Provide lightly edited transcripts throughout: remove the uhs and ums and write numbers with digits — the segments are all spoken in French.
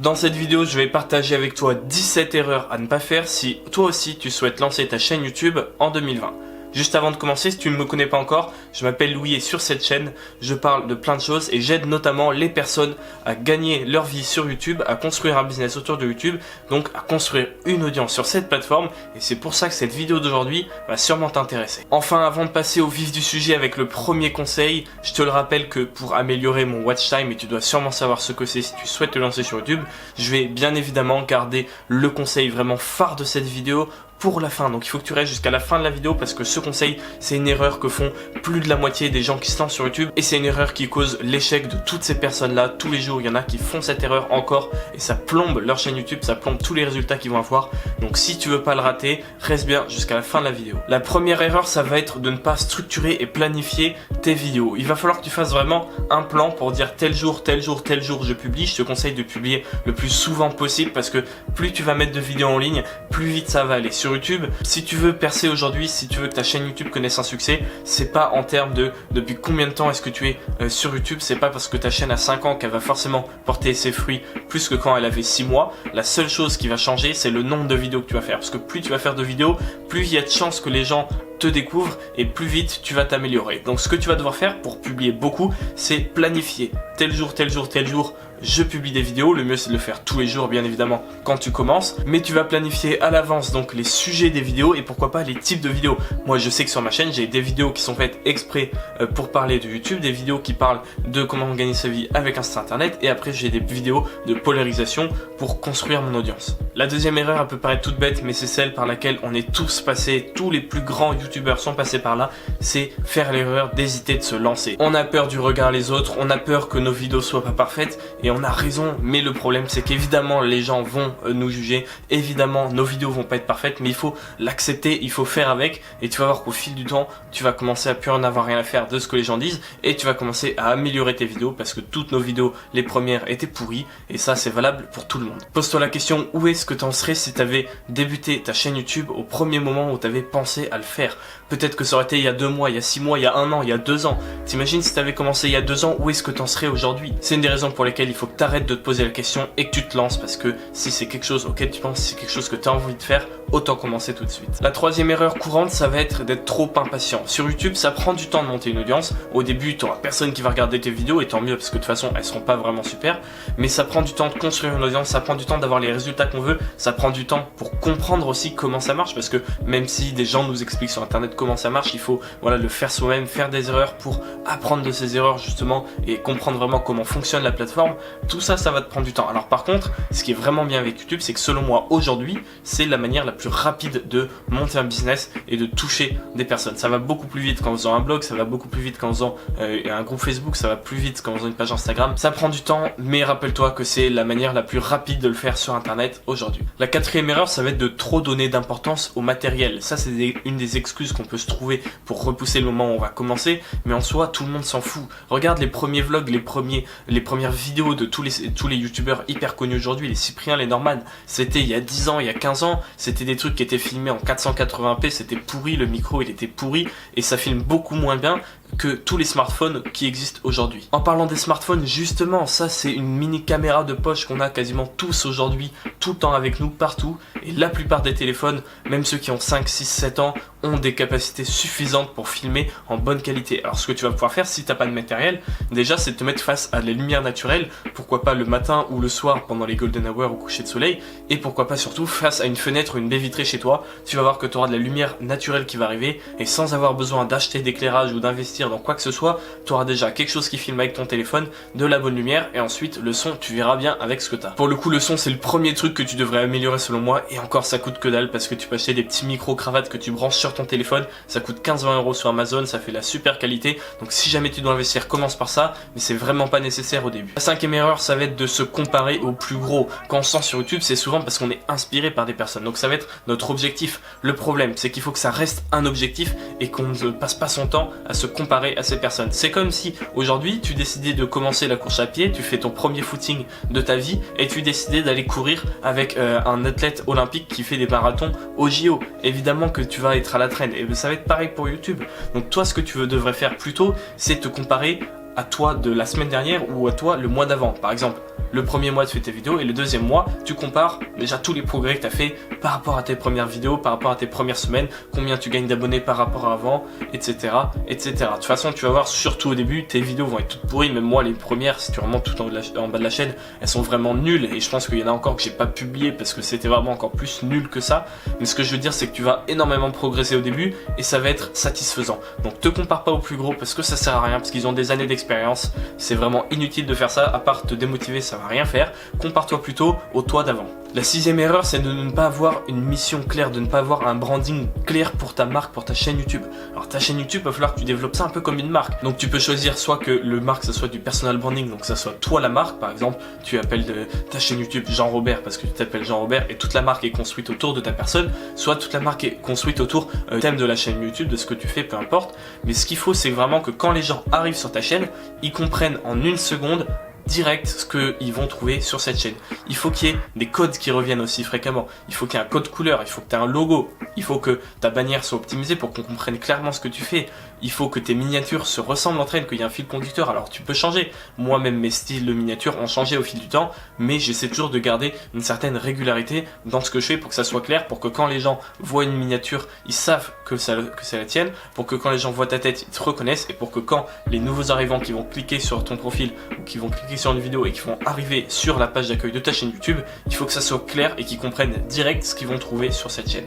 Dans cette vidéo, je vais partager avec toi 17 erreurs à ne pas faire si toi aussi tu souhaites lancer ta chaîne YouTube en 2020. Juste avant de commencer, si tu ne me connais pas encore, je m'appelle Louis et sur cette chaîne, je parle de plein de choses et j'aide notamment les personnes à gagner leur vie sur YouTube, à construire un business autour de YouTube, donc à construire une audience sur cette plateforme et c'est pour ça que cette vidéo d'aujourd'hui va sûrement t'intéresser. Enfin, avant de passer au vif du sujet avec le premier conseil, je te le rappelle que pour améliorer mon watch time, et tu dois sûrement savoir ce que c'est si tu souhaites te lancer sur YouTube, je vais bien évidemment garder le conseil vraiment phare de cette vidéo pour la fin. Donc il faut que tu restes jusqu'à la fin de la vidéo parce que ce conseil, c'est une erreur que font plus de la moitié des gens qui se lancent sur YouTube et c'est une erreur qui cause l'échec de toutes ces personnes-là. Tous les jours, il y en a qui font cette erreur encore et ça plombe leur chaîne YouTube, ça plombe tous les résultats qu'ils vont avoir. Donc si tu veux pas le rater, reste bien jusqu'à la fin de la vidéo. La première erreur, ça va être de ne pas structurer et planifier tes vidéos. Il va falloir que tu fasses vraiment un plan pour dire tel jour, tel jour, tel jour je publie. Je te conseille de publier le plus souvent possible parce que plus tu vas mettre de vidéos en ligne, plus vite ça va aller. Sur YouTube, si tu veux percer aujourd'hui, si tu veux que ta chaîne YouTube connaisse un succès, c'est pas en termes de depuis combien de temps est-ce que tu es sur YouTube, c'est pas parce que ta chaîne a 5 ans qu'elle va forcément porter ses fruits plus que quand elle avait 6 mois. La seule chose qui va changer, c'est le nombre de vidéos que tu vas faire, parce que plus tu vas faire de vidéos, plus il y a de chances que les gens te découvrent et plus vite tu vas t'améliorer. Donc ce que tu vas devoir faire pour publier beaucoup, c'est planifier tel jour, tel jour, tel jour je publie des vidéos. Le mieux c'est de le faire tous les jours bien évidemment quand tu commences, mais tu vas planifier à l'avance donc les sujets des vidéos et pourquoi pas les types de vidéos. Moi je sais que sur ma chaîne j'ai des vidéos qui sont faites exprès pour parler de YouTube, des vidéos qui parlent de comment gagner sa vie avec un site internet et après j'ai des vidéos de polarisation pour construire mon audience. La deuxième erreur, elle peut paraître toute bête mais c'est celle par laquelle on est tous passés, tous les plus grands youtubeurs sont passés par là, c'est faire l'erreur d'hésiter de se lancer. On a peur du regard des autres, on a peur que nos vidéos soient pas parfaites et on a raison, mais le problème c'est qu'évidemment les gens vont nous juger, évidemment nos vidéos vont pas être parfaites, mais il faut l'accepter, il faut faire avec et tu vas voir qu'au fil du temps tu vas commencer à plus en avoir rien à faire de ce que les gens disent et tu vas commencer à améliorer tes vidéos parce que toutes nos vidéos, les premières étaient pourries et ça c'est valable pour tout le monde. Pose-toi la question, où est-ce que tu en serais si tu avais débuté ta chaîne YouTube au premier moment où tu avais pensé à le faire? Peut-être que ça aurait été il y a 2 mois, il y a 6 mois, il y a 1 an, il y a 2 ans. T'imagines si tu avais commencé il y a 2 ans, où est-ce que tu en serais aujourd'hui? C'est une des raisons pour lesquelles il faut que tu arrêtes de te poser la question et que tu te lances parce que si c'est quelque chose auquel tu penses, si c'est quelque chose que tu as envie de faire, autant commencer tout de suite. La troisième erreur courante, ça va être d'être trop impatient. Sur YouTube, ça prend du temps de monter une audience. Au début, tu n'auras personne qui va regarder tes vidéos et tant mieux parce que de toute façon, elles seront pas vraiment super. Mais ça prend du temps de construire une audience, ça prend du temps d'avoir les résultats qu'on veut, ça prend du temps pour comprendre aussi comment ça marche parce que même si des gens nous expliquent sur internet comment ça marche, il faut le faire soi-même, faire des erreurs pour apprendre de ces erreurs justement et comprendre vraiment comment fonctionne la plateforme. Tout ça, ça va te prendre du temps. Alors par contre, ce qui est vraiment bien avec YouTube, c'est que selon moi aujourd'hui, c'est la manière la plus rapide de monter un business et de toucher des personnes. Ça va beaucoup plus vite qu'en faisant un blog, ça va beaucoup plus vite qu'en faisant un groupe Facebook, ça va plus vite qu'en faisant une page Instagram. Ça prend du temps, mais rappelle-toi que c'est la manière la plus rapide de le faire sur internet aujourd'hui. La quatrième erreur, ça va être de trop donner d'importance au matériel. Ça, c'est une des excuses qu'on peut se trouver pour repousser le moment où on va commencer, mais en soi, tout le monde s'en fout. Regarde les premiers vlogs, les premières vidéos de tous les youtubeurs hyper connus aujourd'hui, les Cyprien, les Norman. C'était il y a 10 ans, il y a 15 ans, c'était des trucs qui étaient filmés en 480p, c'était pourri, le micro il était pourri et ça filme beaucoup moins bien que tous les smartphones qui existent aujourd'hui. En parlant des smartphones, justement, ça c'est une mini caméra de poche qu'on a quasiment tous aujourd'hui, tout le temps avec nous, partout. Et la plupart des téléphones, même ceux qui ont 5, 6, 7 ans, ont des capacités suffisantes pour filmer en bonne qualité. Alors ce que tu vas pouvoir faire si tu n'as pas de matériel, déjà c'est de te mettre face à la lumière naturelle, pourquoi pas le matin ou le soir pendant les golden hours ou coucher de soleil, et pourquoi pas surtout face à une fenêtre ou une baie vitrée chez toi. Tu vas voir que tu auras de la lumière naturelle qui va arriver et sans avoir besoin d'acheter d'éclairage ou d'investir dans quoi que ce soit, tu auras déjà quelque chose qui filme avec ton téléphone, de la bonne lumière et ensuite le son, tu verras bien avec ce que tu as. Pour le coup, le son c'est le premier truc que tu devrais améliorer selon moi et encore ça coûte que dalle parce que tu peux acheter des petits micro-cravates que tu branches sur ton téléphone, ça coûte 15-20 € sur Amazon, ça fait la super qualité. Donc si jamais tu dois investir, commence par ça, mais c'est vraiment pas nécessaire au début. La cinquième erreur, ça va être de se comparer au plus gros. Quand on se sent sur YouTube, c'est souvent parce qu'on est inspiré par des personnes. Donc ça va être notre objectif. Le problème, c'est qu'il faut que ça reste un objectif et qu'on ne passe pas son temps à se comparer à ces personnes. C'est comme si aujourd'hui tu décidais de commencer la course à pied, tu fais ton premier footing de ta vie et tu décidais d'aller courir avec un athlète olympique qui fait des marathons au JO. Évidemment que tu vas être à la traîne et ça va être pareil pour YouTube. Donc toi, ce que tu devrais faire plutôt, c'est te comparer à toi de la semaine dernière ou à toi le mois d'avant. Par exemple, le premier mois tu fais tes vidéos et le deuxième mois tu compares déjà tous les progrès que tu as fait par rapport à tes premières vidéos, par rapport à tes premières semaines, combien tu gagnes d'abonnés par rapport à avant, etc. etc. De toute façon tu vas voir, surtout au début, tes vidéos vont être toutes pourries, même moi les premières, si tu remontes tout en bas de la chaîne, elles sont vraiment nulles et je pense qu'il y en a encore que j'ai pas publié parce que c'était vraiment encore plus nul que ça. Mais ce que je veux dire c'est que tu vas énormément progresser au début et ça va être satisfaisant. Donc te compare pas aux plus gros parce que ça sert à rien, parce qu'ils ont des années d'expérience, c'est vraiment inutile de faire ça, à part te démotiver, ça va rien faire. Compare-toi plutôt au toi d'avant. La sixième erreur, c'est de ne pas avoir une mission claire, de ne pas avoir un branding clair pour ta marque, pour ta chaîne YouTube. Alors ta chaîne YouTube, il va falloir que tu développes ça un peu comme une marque. Donc tu peux choisir soit que le marque, ça soit du personal branding, donc ça soit toi la marque. Par exemple, tu appelles ta chaîne YouTube Jean Robert parce que tu t'appelles Jean Robert et toute la marque est construite autour de ta personne. Soit toute la marque est construite autour du thème de la chaîne YouTube, de ce que tu fais, peu importe. Mais ce qu'il faut, c'est vraiment que quand les gens arrivent sur ta chaîne, ils comprennent en une seconde direct ce qu'ils vont trouver sur cette chaîne. Il faut qu'il y ait des codes qui reviennent aussi fréquemment. Il faut qu'il y ait un code couleur, il faut que tu aies un logo, il faut que ta bannière soit optimisée pour qu'on comprenne clairement ce que tu fais. Il faut que tes miniatures se ressemblent entre elles, qu'il y ait un fil conducteur. Alors tu peux changer. Moi-même mes styles de miniatures ont changé au fil du temps, mais j'essaie toujours de garder une certaine régularité dans ce que je fais pour que ça soit clair, pour que quand les gens voient une miniature, ils savent que c'est la tienne, pour que quand les gens voient ta tête, ils te reconnaissent et pour que quand les nouveaux arrivants qui vont cliquer sur ton profil ou qui vont cliquer sur une vidéo et qui vont arriver sur la page d'accueil de ta chaîne YouTube, il faut que ça soit clair et qu'ils comprennent direct ce qu'ils vont trouver sur cette chaîne.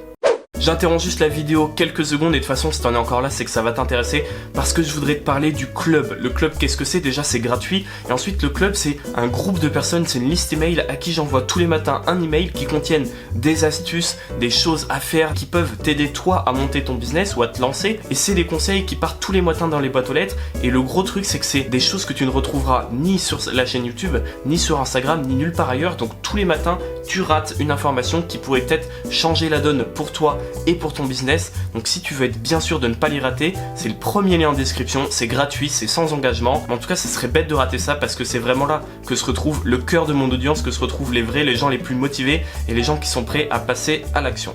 J'interromps juste la vidéo quelques secondes et de toute façon si t'en es encore là c'est que ça va t'intéresser parce que je voudrais te parler du club. Le club, qu'est-ce que c'est? Déjà c'est gratuit et ensuite le club c'est un groupe de personnes, c'est une liste email à qui j'envoie tous les matins un email qui contiennent des astuces, des choses à faire qui peuvent t'aider toi à monter ton business ou à te lancer, et c'est des conseils qui partent tous les matins dans les boîtes aux lettres. Et le gros truc c'est que c'est des choses que tu ne retrouveras ni sur la chaîne YouTube, ni sur Instagram, ni nulle part ailleurs. Donc tous les matins tu rates une information qui pourrait peut-être changer la donne pour toi et pour ton business. Donc si tu veux être bien sûr de ne pas les rater, c'est le premier lien en description, c'est gratuit, c'est sans engagement. Mais en tout cas, ça serait bête de rater ça parce que c'est vraiment là que se retrouve le cœur de mon audience, que se retrouvent les vrais, les gens les plus motivés et les gens qui sont prêts à passer à l'action.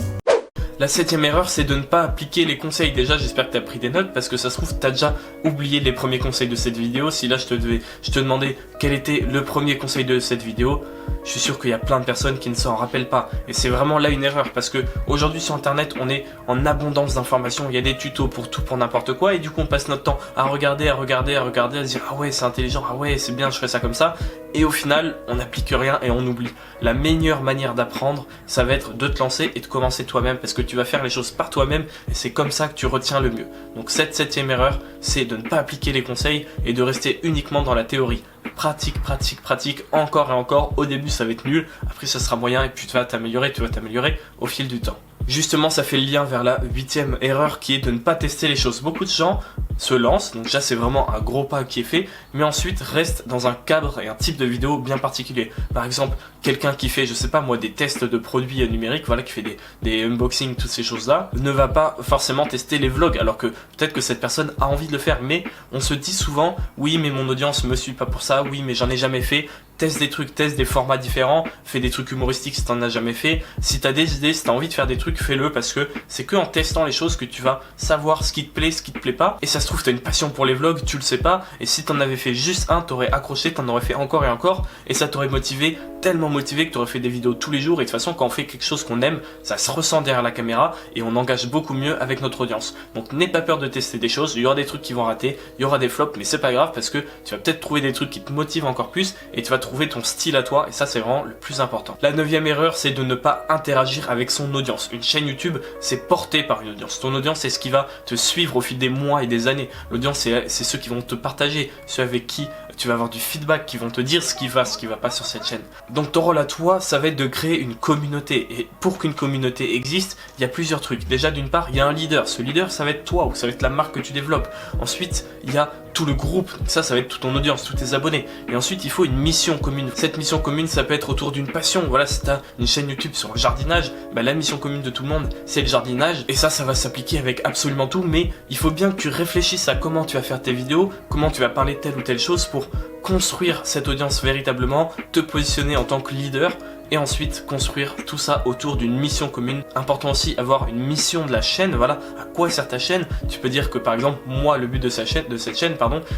La septième erreur, c'est de ne pas appliquer les conseils. Déjà, j'espère que tu as pris des notes parce que ça se trouve, tu as déjà oublié les premiers conseils de cette vidéo. Si là, je te demandais quel était le premier conseil de cette vidéo, je suis sûr qu'il y a plein de personnes qui ne s'en rappellent pas. Et c'est vraiment là une erreur parce que aujourd'hui sur Internet, on est en abondance d'informations. Il y a des tutos pour tout, pour n'importe quoi. Et du coup, on passe notre temps à regarder, à se dire « Ah ouais, c'est intelligent, ah ouais, c'est bien, je ferai ça comme ça ». Et au final, on n'applique rien et on oublie. La meilleure manière d'apprendre, ça va être de te lancer et de commencer toi-même parce que tu vas faire les choses par toi-même et c'est comme ça que tu retiens le mieux. Donc cette septième erreur, c'est de ne pas appliquer les conseils et de rester uniquement dans la théorie. Pratique, pratique, pratique, encore et encore. Au début, ça va être nul, après ça sera moyen et puis tu vas t'améliorer au fil du temps. Justement, ça fait le lien vers la huitième erreur qui est de ne pas tester les choses. Beaucoup de gens se lancent, donc déjà c'est vraiment un gros pas qui est fait, mais ensuite reste dans un cadre et un type de vidéo bien particulier. Par exemple, quelqu'un qui fait, je sais pas moi, des tests de produits numériques, voilà, qui fait des unboxings, toutes ces choses-là, ne va pas forcément tester les vlogs, alors que peut-être que cette personne a envie de le faire, mais on se dit souvent, oui, mais mon audience me suit pas pour ça, oui, mais j'en ai jamais fait. Teste des trucs, teste des formats différents, fais des trucs humoristiques si t'en as jamais fait. Si t'as des idées, si t'as envie de faire des trucs, fais-le parce que c'est que en testant les choses que tu vas savoir ce qui te plaît, ce qui te plaît pas. Et ça se trouve, t'as une passion pour les vlogs, tu le sais pas. Et si t'en avais fait juste un, t'aurais accroché, t'en aurais fait encore et encore. Et ça t'aurait motivé, tellement motivé que t'aurais fait des vidéos tous les jours. Et de toute façon, quand on fait quelque chose qu'on aime, ça se ressent derrière la caméra et on engage beaucoup mieux avec notre audience. Donc n'aie pas peur de tester des choses. Il y aura des trucs qui vont rater, il y aura des flops, mais c'est pas grave parce que tu vas peut-être trouver des trucs qui te motivent encore plus et tu vas trouver ton style à toi et ça c'est vraiment le plus important. La neuvième erreur, c'est de ne pas interagir avec son audience. Une chaîne YouTube, c'est porté par une audience. Ton audience, c'est ce qui va te suivre au fil des mois et des années. L'audience, c'est ceux qui vont te partager, ceux avec qui tu vas avoir du feedback, qui vont te dire ce qui va pas sur cette chaîne. Donc ton rôle à toi, ça va être de créer une communauté. Et pour qu'une communauté existe, il y a plusieurs trucs. Déjà, d'une part, il y a un leader. Ce leader, ça va être toi ou ça va être la marque que tu développes. Ensuite, il y a tout le groupe. Donc ça va être toute ton audience, tous tes abonnés. Et ensuite, il faut une mission commune. Cette mission commune, ça peut être autour d'une passion. Voilà, si tu as une chaîne YouTube sur le jardinage, bah, la mission commune de tout le monde, c'est le jardinage. Et ça va s'appliquer avec absolument tout. Mais il faut bien que tu réfléchisses à comment tu vas faire tes vidéos, comment tu vas parler de telle ou telle chose pour construire cette audience véritablement, te positionner en tant que leader et ensuite construire tout ça autour d'une mission commune. Important aussi avoir une mission de la chaîne, voilà, à quoi sert ta chaîne. Tu peux dire que par exemple, moi le but de cette chaîne,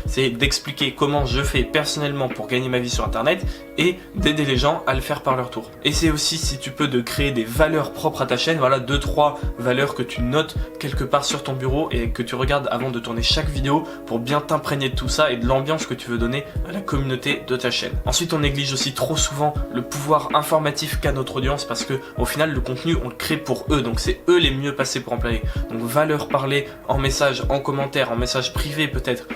c'est d'expliquer comment je fais personnellement pour gagner ma vie sur internet et d'aider les gens à le faire par leur tour. Et c'est aussi, si tu peux, de créer des valeurs propres à ta chaîne, voilà, 2-3 valeurs que tu notes quelque part sur ton bureau et que tu regardes avant de tourner chaque vidéo pour bien t'imprégner de tout ça et de l'ambiance que tu veux donner à la communauté de ta chaîne. Ensuite, on néglige aussi trop souvent le pouvoir informatif qu'a notre audience parce que au final, le contenu, on le crée pour eux, donc c'est eux les mieux placés pour en parler. Donc valeur parlée en message, en commentaire, en message privé peut-être,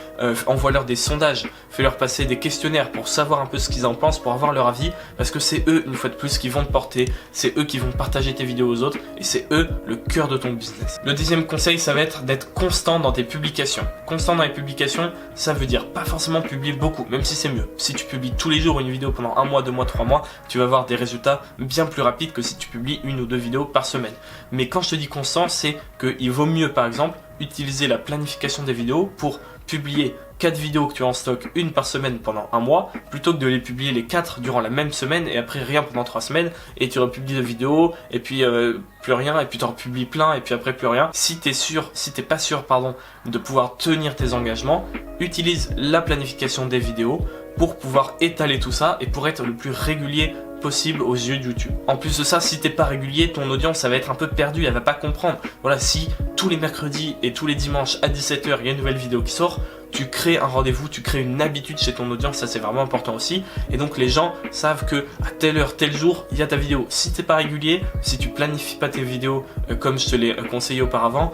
envoie-leur des sondages, fais-leur passer des questionnaires pour savoir un peu ce qu'ils en pensent, pour avoir leur avis, parce que c'est eux, une fois de plus, qui vont te porter, c'est eux qui vont partager tes vidéos aux autres, et c'est eux le cœur de ton business. Le deuxième conseil, ça va être d'être constant dans tes publications. Constant dans les publications, ça veut dire pas forcément publier beaucoup, même si c'est mieux. Si tu publies tous les jours une vidéo pendant 1 mois, 2 mois, 3 mois, tu vas avoir des résultats bien plus rapides que si tu publies 1 ou 2 vidéos par semaine. Mais quand je te dis constant, c'est qu'il vaut mieux, par exemple, utiliser la planification des vidéos pour publier 4 vidéos que tu as en stock, une par semaine pendant 1 mois, plutôt que de les publier les 4 durant la même semaine et après rien pendant 3 semaines, et tu republies de vidéos, et puis plus rien, et puis tu en republies plein, et puis après plus rien. Si t'es pas sûr de pouvoir tenir tes engagements, utilise la planification des vidéos pour pouvoir étaler tout ça et pour être le plus régulier possible aux yeux de YouTube. En plus de ça, si t'es pas régulier, ton audience ça va être un peu perdue, elle va pas comprendre. Voilà, si tous les mercredis et tous les dimanches à 17 h il y a une nouvelle vidéo qui sort, tu crées un rendez-vous, tu crées une habitude chez ton audience, ça c'est vraiment important aussi. Et donc les gens savent que à telle heure, tel jour, il y a ta vidéo. Si t'es pas régulier, si tu planifies pas tes vidéos comme je te l'ai conseillé auparavant,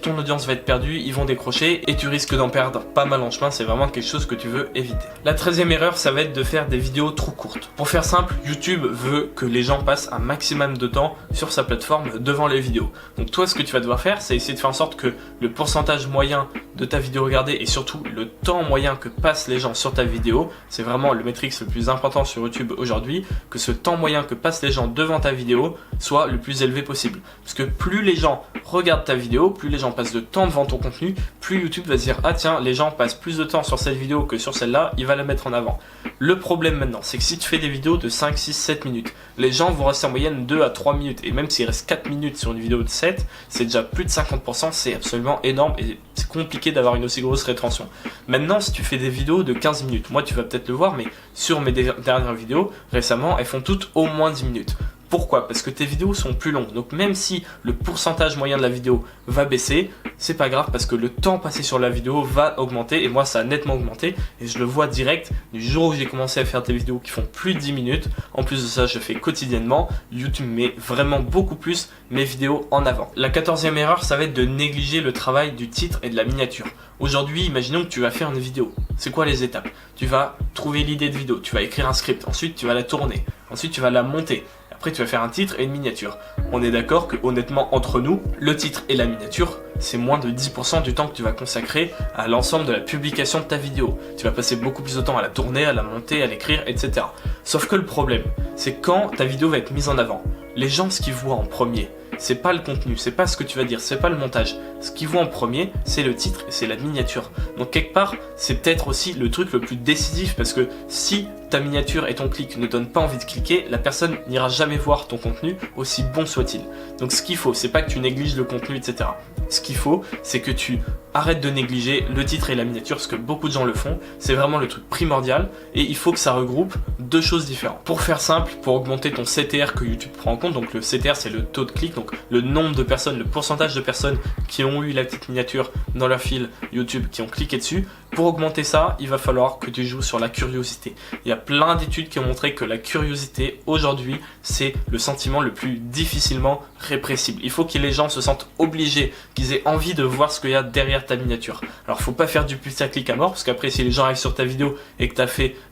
ton audience va être perdue, ils vont décrocher et tu risques d'en perdre pas mal en chemin. C'est vraiment quelque chose que tu veux éviter. La 13e erreur, ça va être de faire des vidéos trop courtes. Pour faire simple, YouTube veut que les gens passent un maximum de temps sur sa plateforme devant les vidéos. Donc toi, ce que tu vas devoir faire, c'est essayer de faire en sorte que le pourcentage moyen de ta vidéo regardée et surtout le temps moyen que passent les gens sur ta vidéo, c'est vraiment le métrique le plus important sur YouTube aujourd'hui, que ce temps moyen que passent les gens devant ta vidéo soit le plus élevé possible. Parce que plus les gens regardent ta vidéo, plus les gens passent de temps devant ton contenu, plus YouTube va se dire « Ah tiens, les gens passent plus de temps sur cette vidéo que sur celle-là, il va la mettre en avant ». Le problème maintenant, c'est que si tu fais des vidéos de 5, 6, 7 minutes, les gens vont rester en moyenne 2 à 3 minutes. Et même s'il reste 4 minutes sur une vidéo de 7, c'est déjà plus de 50%, c'est absolument énorme et c'est compliqué d'avoir une aussi grosse rétention. Maintenant, si tu fais des vidéos de 15 minutes, moi tu vas peut-être le voir, mais sur mes dernières vidéos, récemment, elles font toutes au moins 10 minutes. Pourquoi? Parce que tes vidéos sont plus longues. Donc même si le pourcentage moyen de la vidéo va baisser, c'est pas grave parce que le temps passé sur la vidéo va augmenter. Et moi, ça a nettement augmenté. Et je le vois direct du jour où j'ai commencé à faire des vidéos qui font plus de 10 minutes. En plus de ça, je fais quotidiennement. YouTube met vraiment beaucoup plus mes vidéos en avant. La 14e erreur, ça va être de négliger le travail du titre et de la miniature. Aujourd'hui, imaginons que tu vas faire une vidéo. C'est quoi les étapes? Tu vas trouver l'idée de vidéo. Tu vas écrire un script. Ensuite, tu vas la tourner. Ensuite, tu vas la monter. Après, tu vas faire un titre et une miniature. On est d'accord que, honnêtement, entre nous, le titre et la miniature, c'est moins de 10% du temps que tu vas consacrer à l'ensemble de la publication de ta vidéo. Tu vas passer beaucoup plus de temps à la tourner, à la monter, à l'écrire, etc. Sauf que le problème, c'est quand ta vidéo va être mise en avant. Les gens, ce qu'ils voient en premier, c'est pas le contenu, c'est pas ce que tu vas dire, c'est pas le montage. Ce qu'ils voient en premier, c'est le titre et c'est la miniature. Donc quelque part, c'est peut-être aussi le truc le plus décisif parce que si ta miniature et ton clic ne donnent pas envie de cliquer, la personne n'ira jamais voir ton contenu, aussi bon soit-il. Donc ce qu'il faut, c'est pas que tu négliges le contenu, etc. Ce qu'il faut, c'est que tu arrêtes de négliger le titre et la miniature, parce que beaucoup de gens le font. C'est vraiment le truc primordial et il faut que ça regroupe deux choses différentes. Pour faire simple, pour augmenter ton CTR que YouTube prend en compte, donc le CTR c'est le taux de clic, donc le nombre de personnes, le pourcentage de personnes qui ont eu la petite miniature dans leur fil YouTube, qui ont cliqué dessus. Pour augmenter ça, il va falloir que tu joues sur la curiosité. Il y a plein d'études qui ont montré que la curiosité, aujourd'hui, c'est le sentiment le plus difficilement répressible. Il faut que les gens se sentent obligés, qu'ils aient envie de voir ce qu'il y a derrière ta miniature. Alors, faut pas faire du putaclic à mort, parce qu'après, si les gens arrivent sur ta vidéo et que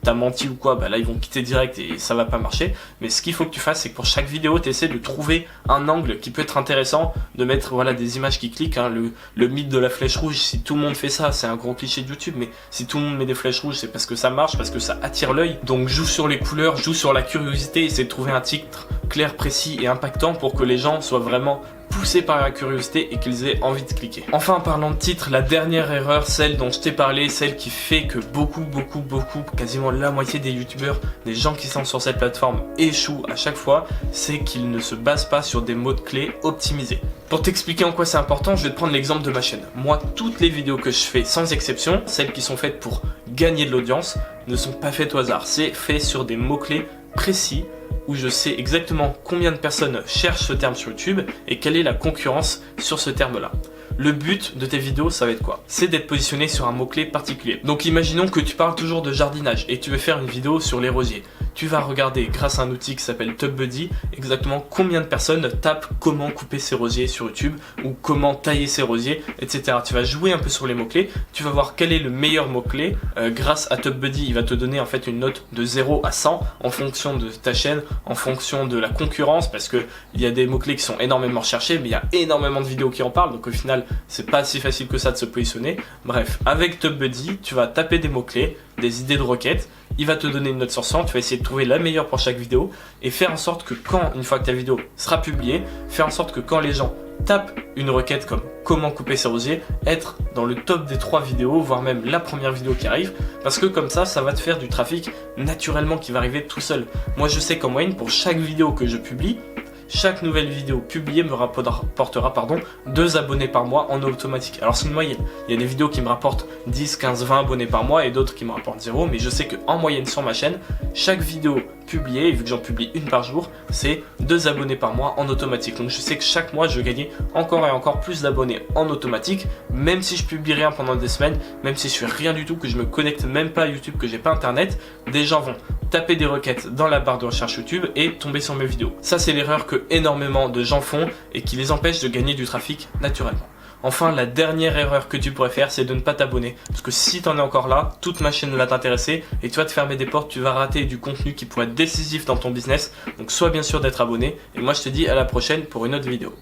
t'as menti ou quoi, bah là, ils vont quitter direct et ça va pas marcher. Mais ce qu'il faut que tu fasses, c'est que pour chaque vidéo, tu essaies de trouver un angle qui peut être intéressant, de mettre voilà, des images qui cliquent. Hein. Le mythe de la flèche rouge, si tout le monde fait ça, c'est un gros cliché de YouTube, mais si tout le monde met des flèches rouges, c'est parce que ça marche, parce que ça attire l'œil. Donc joue sur les couleurs, joue sur la curiosité, essaie de trouver un titre clair, précis et impactant pour que les gens soient vraiment poussés par la curiosité et qu'ils aient envie de cliquer. Enfin, en parlant de titre, la dernière erreur, celle dont je t'ai parlé, celle qui fait que beaucoup, quasiment la moitié des youtubeurs, des gens qui sont sur cette plateforme échouent à chaque fois, c'est qu'ils ne se basent pas sur des mots-clés optimisés. Pour t'expliquer en quoi c'est important, je vais te prendre l'exemple de ma chaîne. Moi, toutes les vidéos que je fais, sans exception, celles qui sont faites pour gagner de l'audience, ne sont pas faites au hasard. C'est fait sur des mots-clés précis, où je sais exactement combien de personnes cherchent ce terme sur YouTube et quelle est la concurrence sur ce terme-là. Le but de tes vidéos, ça va être quoi? C'est d'être positionné sur un mot-clé particulier. Donc imaginons que tu parles toujours de jardinage et tu veux faire une vidéo sur les rosiers. Tu vas regarder, grâce à un outil qui s'appelle TubBuddy, exactement combien de personnes tapent comment couper ses rosiers sur YouTube ou comment tailler ses rosiers, etc. Tu vas jouer un peu sur les mots-clés, tu vas voir quel est le meilleur mot-clé. Grâce à TubBuddy, il va te donner en fait une note de 0 à 100 en fonction de ta chaîne, en fonction de la concurrence, parce que il y a des mots-clés qui sont énormément recherchés, mais il y a énormément de vidéos qui en parlent, donc au final, c'est pas si facile que ça de se positionner. Bref, avec TubBuddy, tu vas taper des mots-clés, des idées de requêtes, il va te donner une note sur 100, tu vas essayer de trouver la meilleure pour chaque vidéo et faire en sorte que une fois que ta vidéo sera publiée, faire en sorte que quand les gens tapent une requête comme comment couper ses rosiers, être dans le top des 3 vidéos, voire même la première vidéo qui arrive, parce que comme ça va te faire du trafic naturellement qui va arriver tout seul. Moi je sais qu'en moyenne, pour chaque vidéo que je publie, chaque nouvelle vidéo publiée me rapportera 2 abonnés par mois en automatique. Alors c'est une moyenne, il y a des vidéos qui me rapportent 10, 15, 20 abonnés par mois et d'autres qui me rapportent 0, mais je sais qu'en moyenne sur ma chaîne, chaque vidéo publiée, et vu que j'en publie une par jour, c'est 2 abonnés par mois en automatique. Donc je sais que chaque mois je gagnais encore et encore plus d'abonnés en automatique, même si je publie rien pendant des semaines, même si je fais rien du tout, que je me connecte même pas à YouTube, que j'ai pas internet, des gens vont taper des requêtes dans la barre de recherche YouTube et tomber sur mes vidéos. Ça c'est l'erreur que énormément de gens font et qui les empêche de gagner du trafic naturellement. Enfin, la dernière erreur que tu pourrais faire, c'est de ne pas t'abonner. Parce que si tu en es encore là, toute ma chaîne va t'intéresser et tu vas te fermer des portes, tu vas rater du contenu qui pourrait être décisif dans ton business. Donc sois bien sûr d'être abonné et moi je te dis à la prochaine pour une autre vidéo.